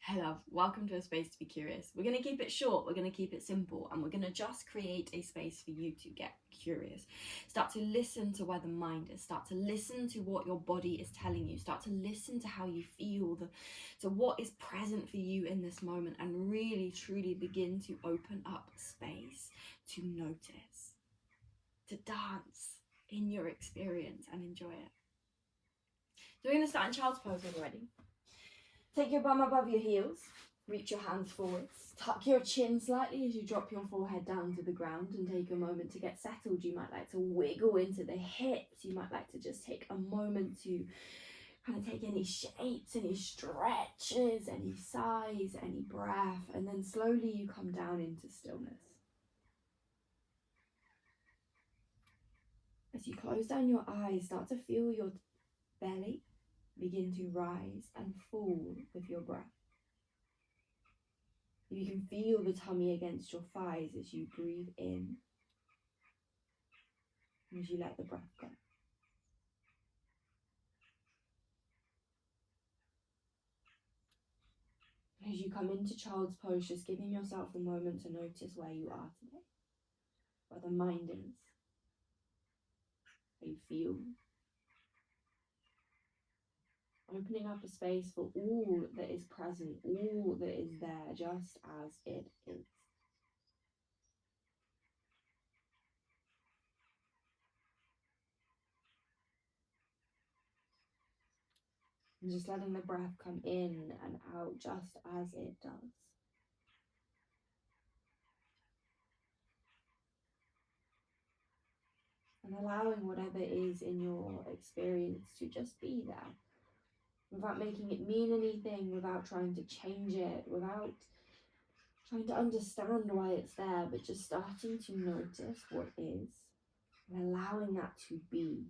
Hello, welcome to A Space to Be Curious. We're going to keep it short, we're going to keep it simple, and we're going to just create a space for you to get curious. Start to listen to where the mind is, start to listen to what your body is telling you, start to listen to how you feel, to what is present for you in this moment, and really truly begin to open up space to notice, to dance in your experience and enjoy it. So we're going to start in child's pose when you're ready. Take your bum above your heels, reach your hands forwards, tuck your chin slightly as you drop your forehead down to the ground and take a moment to get settled. You might like to wiggle into the hips, you might like to just take a moment to kind of take any shapes, any stretches, any sighs, any breath, and then slowly you come down into stillness. As you close down your eyes, start to feel your belly begin to rise and fall with your breath. You can feel the tummy against your thighs as you breathe in and as you let the breath go. As you come into child's pose, just giving yourself the moment to notice where you are today, where the mind is, how you feel. Opening up a space for all that is present, all that is there, just as it is. And just letting the breath come in and out just as it does. And allowing whatever is in your experience to just be there, without making it mean anything, without trying to change it, without trying to understand why it's there, but just starting to notice what is and allowing that to be.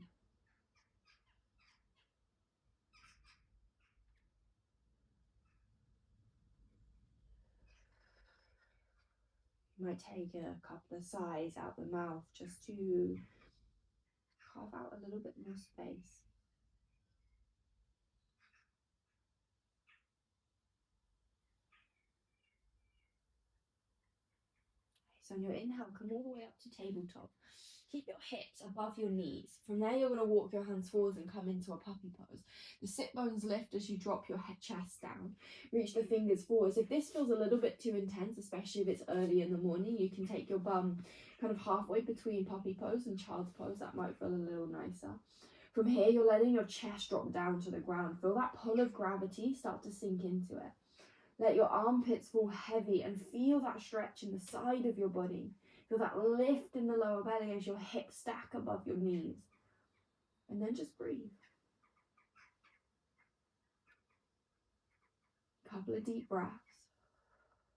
You might take a couple of sighs out the mouth just to carve out a little bit more space. So on your inhale, come all the way up to tabletop. Keep your hips above your knees. From there, you're going to walk your hands forwards and come into a puppy pose. The sit bones lift as you drop your head chest down. Reach the fingers forwards. If this feels a little bit too intense, especially if it's early in the morning, you can take your bum kind of halfway between puppy pose and child's pose. That might feel a little nicer. From here, you're letting your chest drop down to the ground. Feel that pull of gravity start to sink into it. Let your armpits fall heavy and feel that stretch in the side of your body. Feel that lift in the lower belly as your hips stack above your knees. And then just breathe. Couple of deep breaths.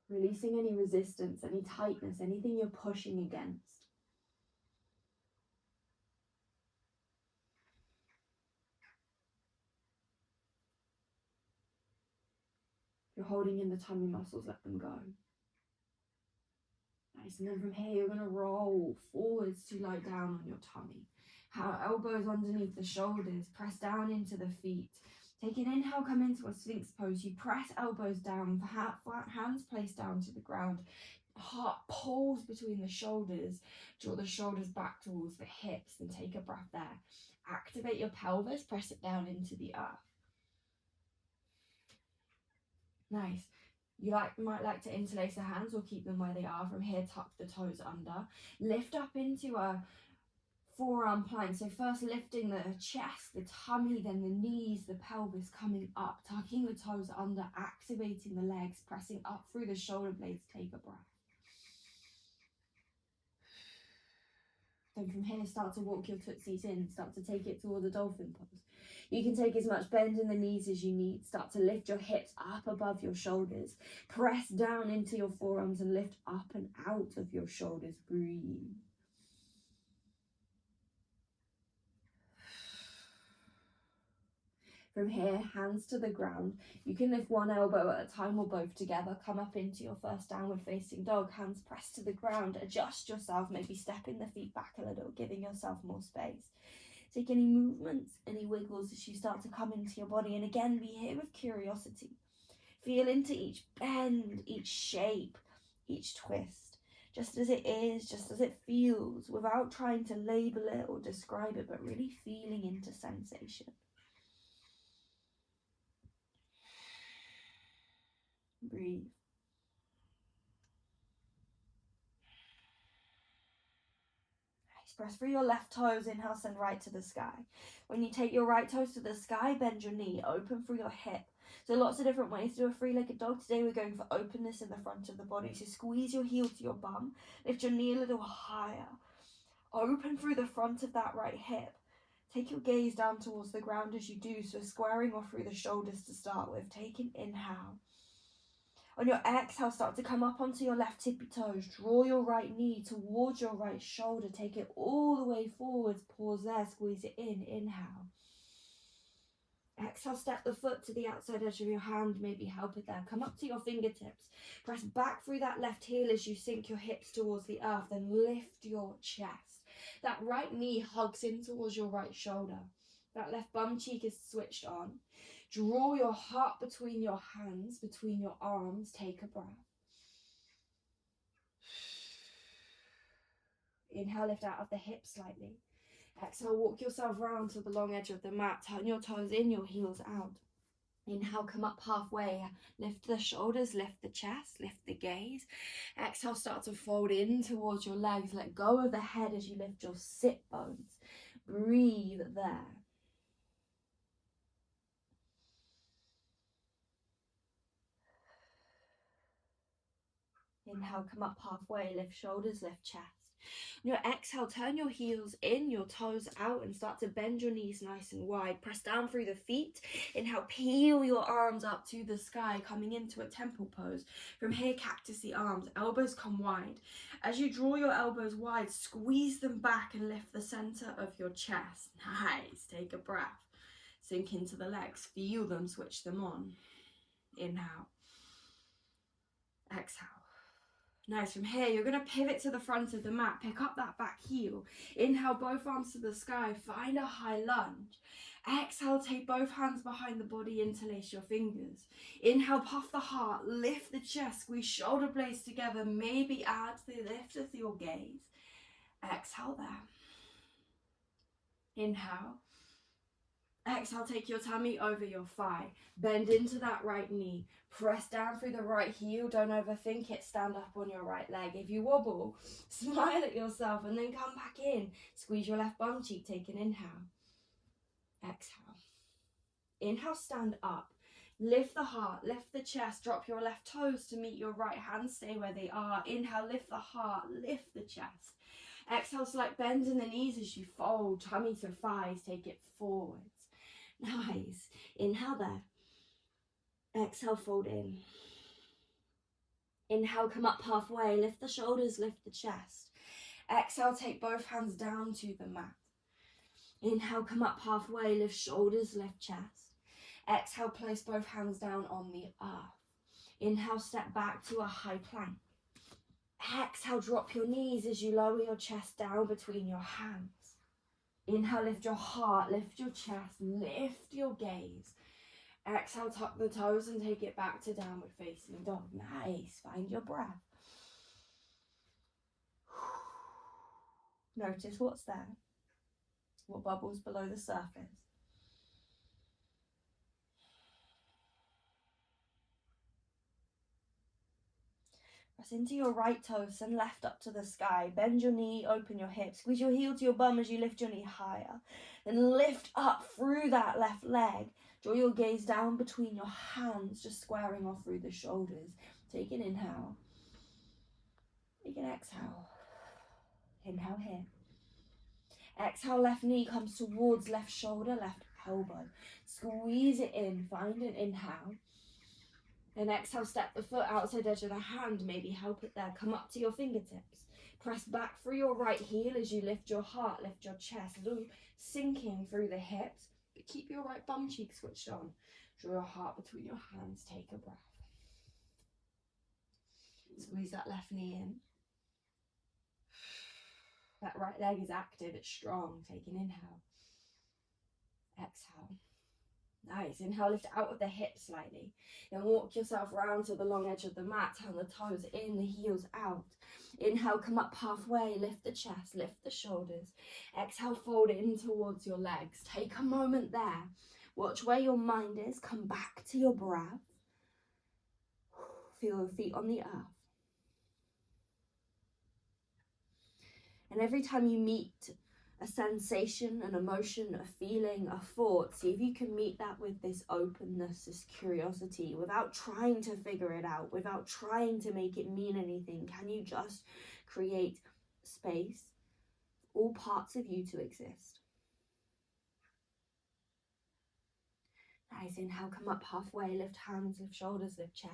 Releasing any resistance, any tightness, anything you're pushing against. If you're holding in the tummy muscles, let them go. Nice. And then from here, you're going to roll forwards to lie down on your tummy. Elbows underneath the shoulders. Press down into the feet. Take an inhale, come into a Sphinx pose. You press elbows down, flat hands placed down to the ground. Heart pulls between the shoulders. Draw the shoulders back towards the hips and take a breath there. Activate your pelvis, press it down into the earth. Nice. You might like to interlace the hands or keep them where they are. From here, tuck the toes under. Lift up into a forearm plank. So first lifting the chest, the tummy, then the knees, the pelvis coming up, tucking the toes under, activating the legs, pressing up through the shoulder blades. Take a breath. Then from here, start to walk your tootsies in, start to take it toward the dolphin pose. You can take as much bend in the knees as you need. Start to lift your hips up above your shoulders. Press down into your forearms and lift up and out of your shoulders. Breathe. From here, hands to the ground. You can lift one elbow at a time or both together. Come up into your first downward facing dog. Hands pressed to the ground. Adjust yourself, maybe stepping the feet back a little, giving yourself more space. Take any movements, any wiggles as you start to come into your body. And again, be here with curiosity. Feel into each bend, each shape, each twist, just as it is, just as it feels, without trying to label it or describe it, but really feeling into sensation. Breathe. Press through your left toes, inhale, send right to the sky. When you take your right toes to the sky, bend your knee, open through your hip. So lots of different ways to do a three-legged dog. Today we're going for openness in the front of the body. So squeeze your heel to your bum, lift your knee a little higher. Open through the front of that right hip. Take your gaze down towards the ground as you do, so squaring off through the shoulders to start with. Take an inhale. On your exhale, start to come up onto your left tippy toes. Draw your right knee towards your right shoulder. Take it all the way forwards. Pause there, squeeze it in. Inhale. Exhale, step the foot to the outside edge of your hand. Maybe help it there. Come up to your fingertips. Press back through that left heel as you sink your hips towards the earth. Then lift your chest. That right knee hugs in towards your right shoulder. That left bum cheek is switched on. Draw your heart between your hands, between your arms. Take a breath. Inhale, lift out of the hips slightly. Exhale, walk yourself round to the long edge of the mat. Turn your toes in, your heels out. Inhale, come up halfway. Lift the shoulders, lift the chest, lift the gaze. Exhale, start to fold in towards your legs. Let go of the head as you lift your sit bones. Breathe there. Inhale, come up halfway, lift shoulders, lift chest. On your exhale, turn your heels in, your toes out, and start to bend your knees nice and wide. Press down through the feet. Inhale, peel your arms up to the sky, coming into a temple pose. From here, cactus the arms, elbows come wide. As you draw your elbows wide, squeeze them back and lift the center of your chest. Nice, take a breath. Sink into the legs, feel them, switch them on. Inhale. Exhale. Nice, from here, you're going to pivot to the front of the mat. Pick up that back heel. Inhale, both arms to the sky. Find a high lunge. Exhale, take both hands behind the body. Interlace your fingers. Inhale, puff the heart. Lift the chest. Squeeze shoulder blades together. Maybe add the lift of your gaze. Exhale there. Inhale. Exhale, take your tummy over your thigh. Bend into that right knee. Press down through the right heel. Don't overthink it. Stand up on your right leg. If you wobble, smile at yourself and then come back in. Squeeze your left bum cheek. Take an inhale. Exhale. Inhale, stand up. Lift the heart, lift the chest. Drop your left toes to meet your right hand. Stay where they are. Inhale, lift the heart, lift the chest. Exhale, slight bend in the knees as you fold. Tummy to thighs. Take it forwards. Nice. Inhale there. Exhale, fold in. Inhale, come up halfway. Lift the shoulders, lift the chest. Exhale, take both hands down to the mat. Inhale, come up halfway. Lift shoulders, lift chest. Exhale, place both hands down on the earth. Inhale, step back to a high plank. Exhale, drop your knees as you lower your chest down between your hands. Inhale, lift your heart, lift your chest, lift your gaze. Exhale, tuck the toes and take it back to downward facing dog. Nice, find your breath. Notice what's there, what bubbles below the surface. Press into your right toe, send left up to the sky. Bend your knee, open your hips. Squeeze your heel to your bum as you lift your knee higher. Then lift up through that left leg. Draw your gaze down between your hands, just squaring off through the shoulders. Take an inhale. Take an exhale. Inhale here. Exhale, left knee comes towards left shoulder, left elbow. Squeeze it in, find an inhale. Then exhale, step the foot outside edge of the hand, maybe help it there. Come up to your fingertips. Press back through your right heel as you lift your heart, lift your chest. Sinking through the hips, but keep your right bum cheek switched on. Draw your heart between your hands, take a breath. Squeeze that left knee in. That right leg is active, it's strong. Take an inhale. Exhale. Nice. Inhale, lift out of the hips slightly. Then walk yourself round to the long edge of the mat. Turn the toes in, the heels out. Inhale, come up halfway. Lift the chest, lift the shoulders. Exhale, fold in towards your legs. Take a moment there. Watch where your mind is. Come back to your breath. Feel your feet on the earth. And every time you meet a sensation, an emotion, a feeling, a thought, see if you can meet that with this openness, this curiosity, without trying to figure it out, without trying to make it mean anything. Can you just create space for all parts of you to exist? Nice. Inhale, come up halfway, lift hands, lift shoulders, lift chest.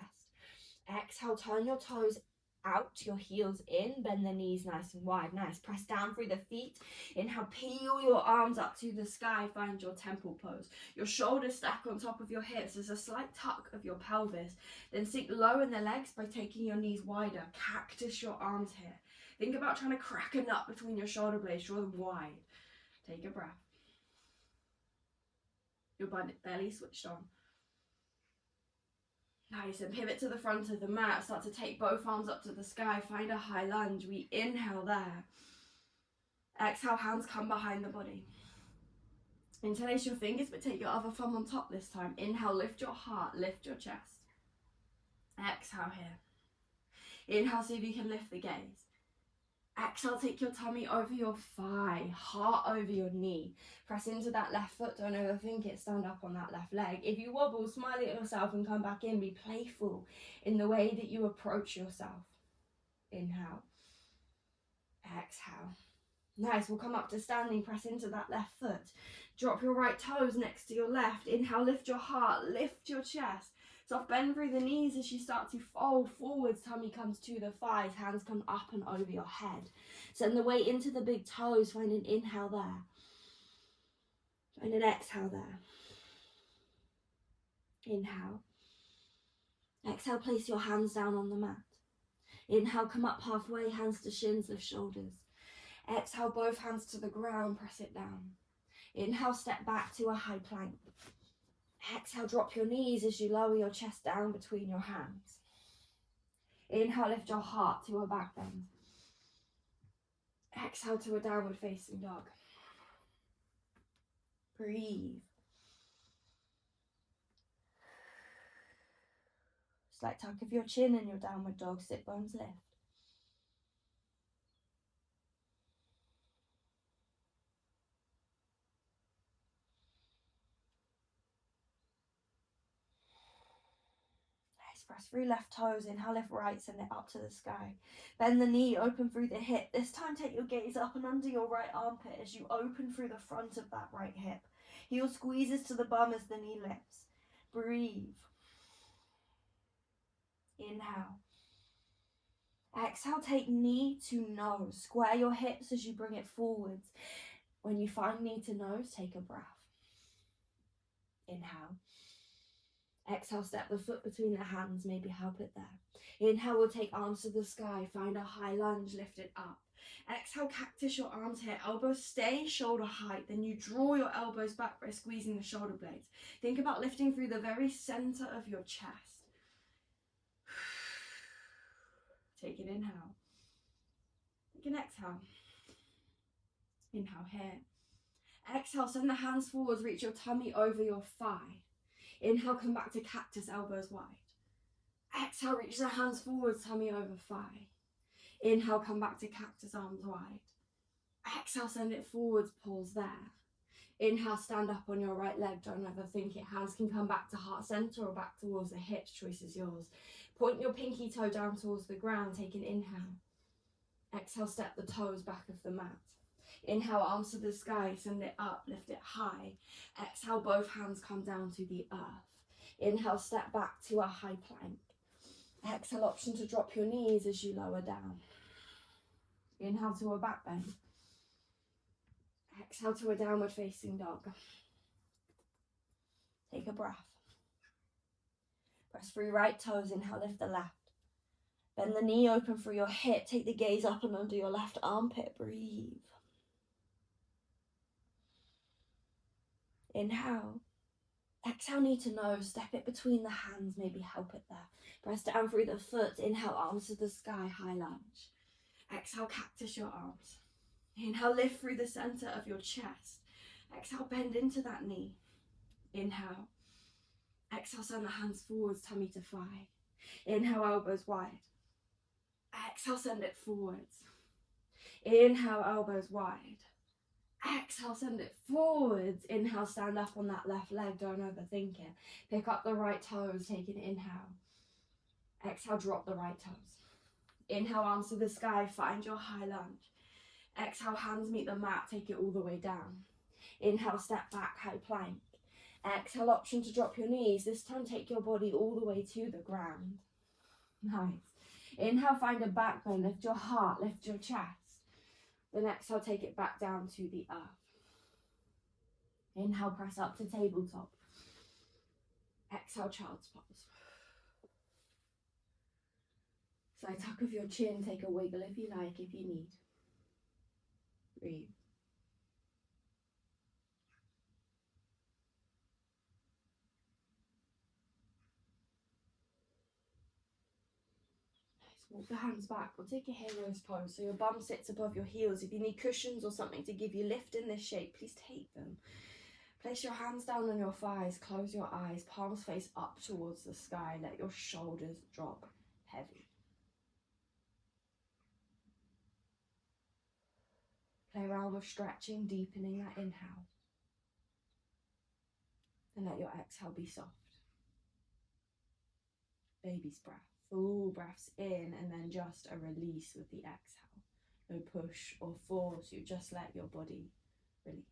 Exhale, turn your toes out, your heels in, bend the knees nice and wide. Nice. Press down through the feet. Inhale, peel your arms up to the sky. Find your temple pose. Your shoulders stack on top of your hips. There's a slight tuck of your pelvis. Then sink low in the legs by taking your knees wider. Cactus your arms here. Think about trying to crack a nut between your shoulder blades. Draw them wide. Take a breath. Your belly switched on. Nice, and pivot to the front of the mat. Start to take both arms up to the sky. Find a high lunge. We inhale there. Exhale, hands come behind the body. Interlace your fingers, but take your other thumb on top this time. Inhale, lift your heart, lift your chest. Exhale here. Inhale, see if you can lift the gaze. Exhale, take your tummy over your thigh, heart over your knee. Press into that left foot, don't overthink it, stand up on that left leg. If you wobble, smile at yourself and come back in. Be playful in the way that you approach yourself. Inhale. Exhale. Nice, we'll come up to standing, press into that left foot. Drop your right toes next to your left. Inhale, lift your heart, lift your chest. Soft bend through the knees as you start to fold forwards. Tummy comes to the thighs. Hands come up and over your head. Send the weight into the big toes. Find an inhale there. Find an exhale there. Inhale. Exhale, place your hands down on the mat. Inhale, come up halfway. Hands to shins, lift shoulders. Exhale, both hands to the ground. Press it down. Inhale, step back to a high plank. Exhale, drop your knees as you lower your chest down between your hands. Inhale, lift your heart to a back bend. Exhale to a downward facing dog. Breathe. Slight tuck of your chin in your downward dog, sit bones lift. Press through left toes, inhale, lift right, send it up to the sky. Bend the knee, open through the hip. This time take your gaze up and under your right armpit as you open through the front of that right hip. Heel squeezes to the bum as the knee lifts. Breathe. Inhale. Exhale, take knee to nose. Square your hips as you bring it forwards. When you find knee to nose, take a breath. Inhale. Exhale, step the foot between the hands, maybe help it there. Inhale, we'll take arms to the sky, find a high lunge, lift it up. Exhale, cactus your arms here, elbows stay shoulder height, then you draw your elbows back by squeezing the shoulder blades. Think about lifting through the very center of your chest. Take an inhale. Take an exhale. Inhale here. Exhale, send the hands forwards, reach your tummy over your thigh. Inhale, come back to cactus, elbows wide. Exhale, reach the hands forwards, tummy over thigh. Inhale, come back to cactus, arms wide. Exhale, send it forwards, pause there. Inhale, stand up on your right leg, don't overthink it. Hands can come back to heart center or back towards the hips, choice is yours. Point your pinky toe down towards the ground, take an inhale. Exhale, step the toes back of the mat. Inhale, arms to the sky, send it up, lift it high. Exhale, both hands come down to the earth. Inhale, step back to a high plank. Exhale, option to drop your knees as you lower down. Inhale to a back bend. Exhale to a downward facing dog. Take a breath. Press through right toes, inhale, lift the left. Bend the knee open through your hip, take the gaze up and under your left armpit, breathe. Inhale. Exhale, knee to nose, step it between the hands, maybe help it there. Press down through the foot, inhale, arms to the sky, high lunge. Exhale, cactus your arms. Inhale, lift through the center of your chest. Exhale, bend into that knee. Inhale. Exhale, send the hands forwards, tummy to thigh. Inhale, elbows wide. Exhale, send it forwards. Inhale, elbows wide. Exhale, send it forwards. Inhale, stand up on that left leg, don't overthink it. Pick up the right toes, take an inhale. Exhale, drop the right toes. Inhale, arms to the sky, find your high lunge. Exhale, hands meet the mat, take it all the way down. Inhale, step back, high plank. Exhale, option to drop your knees. This time, take your body all the way to the ground. Nice. Inhale, find a back bend, lift your heart, lift your chest. Then exhale, take it back down to the earth. Inhale, press up to tabletop. Exhale, child's pose. Side tuck of your chin, take a wiggle if you like, if you need. Breathe. Walk the hands back. We'll take a hero's pose. So your bum sits above your heels. If you need cushions or something to give you lift in this shape, please take them. Place your hands down on your thighs. Close your eyes. Palms face up towards the sky. Let your shoulders drop heavy. Play around with stretching, deepening that inhale. And let your exhale be soft. Baby's breath. Full breaths in and then just a release with the exhale. No push or force, you just let your body release.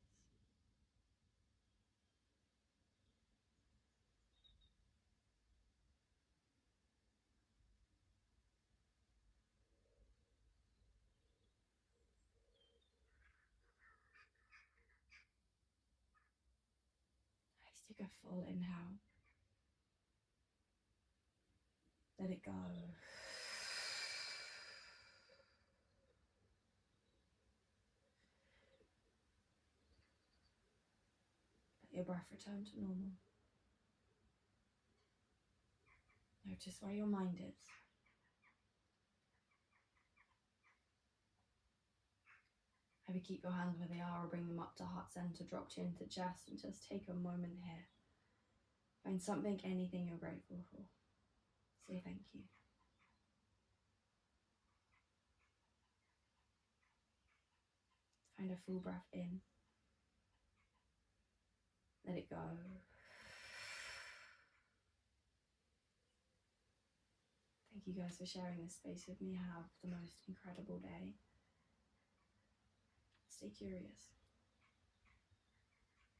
Nice, take a full inhale. Let it go. Let your breath return to normal. Notice where your mind is. Maybe keep your hands where they are or bring them up to heart center, drop chin to chest, and just take a moment here. Find something, anything you're grateful for. Say thank you. Find a full breath in. Let it go. Thank you guys for sharing this space with me. Have the most incredible day. Stay curious.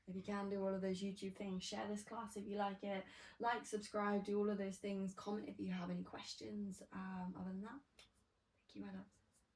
If you can, do all of those YouTube things. Share this class if you like it. Like, subscribe, do all of those things. Comment if you have any questions. Other than that, thank you, my loves.